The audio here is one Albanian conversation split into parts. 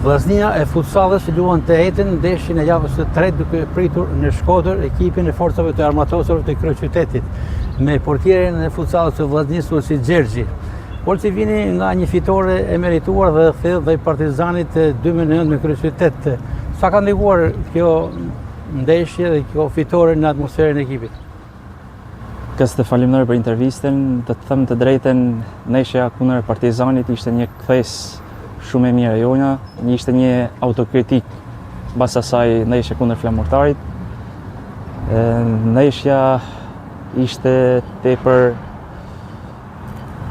Vllaznia e futsallit luan të hetën ndeshjen e javës së tretë duke pritur në Shkodër ekipin e forcave të armatosur të kryeqytetit me portierin e futsallit të Vllaznisë Olsi Xherxhi. Olsi vini nga një fitore e merituar dhe thellë dhe i Partizanit 2-9 me Kryeqytet. Sa ka ndikuar kjo ndeshje dhe kjo fitore në atmosferën e ekipit? Kësë të falimnoj për intervistën, të them të drejten, ndeshja kundër Partizanit ishte një kthes shumë e mirë e jonja, ishte një autokritik bas asaj ndeshje kundër Flamurtarit. Ndeshja ishte tepër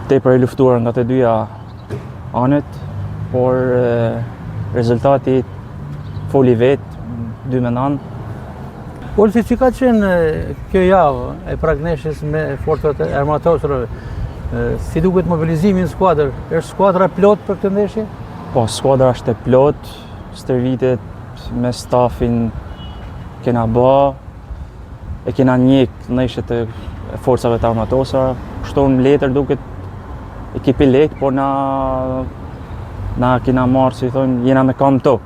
e luftuar nga të dyja anët, por rezultati foli vetë 2-9. Olsi, që ka qenë kjo javë e pragneshjes me forcat e armatosurve? Si duket mobilizimi në skuadër? Është skuadra plot për këtë ndeshje? Po, skuadra është e plot, stërvitet me stafin kena bë, e kena njek ndeshjet e forcave të armatosura. Kështu në letër duket ekipi lehtë, por na kena marrë, si thonë, jena me kam tokë.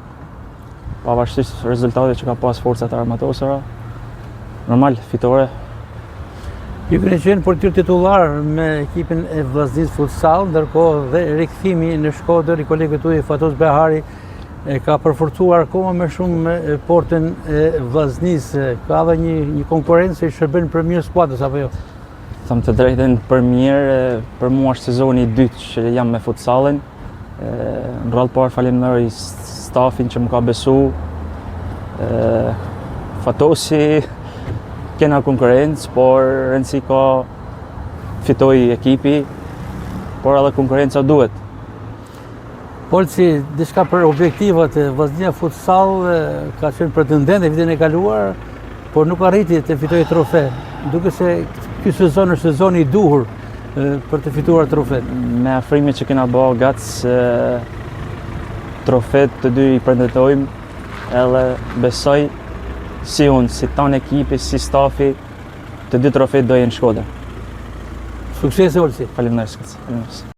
Pavarësisht rezultatet që ka pas forcat e armatosura, normal, fitore. Ju keni qenë portier titullar me ekipin e Vllaznisë Futsal, ndërkohë dhe rikthimi në Shkodër i kolegët tuaj Fatos Behari ka përforcuar akoma më shumë portën e Vllaznisë. Ka dhe një konkurrencë që shërben për mirë skuadrës apo jo? Them të drejtën, për mirë, për mua është sezoni i dytë që jam me futsallin. Në radhë parë falenderoj stafin që më ka besu. Fatosi kena konkurrencë, por rëndësi ka fitoj ekipi, por edhe konkurrenca duhet. Olsi, diçka për objektivat e Vllaznia Futsal ka qenë pretendent vitin e kaluar, por nuk arriti të fitojë trofe. Duke se ky sezon është sezoni i duhur për të fituar trofet. Me afrimin që kena bë gatës trofet të dy i pretentojmë, edhe besoj si unë, si tanë ekipi, si stafi, të dy trofet do jenë Shkodër. Suksese, Olsi. Faleminderit.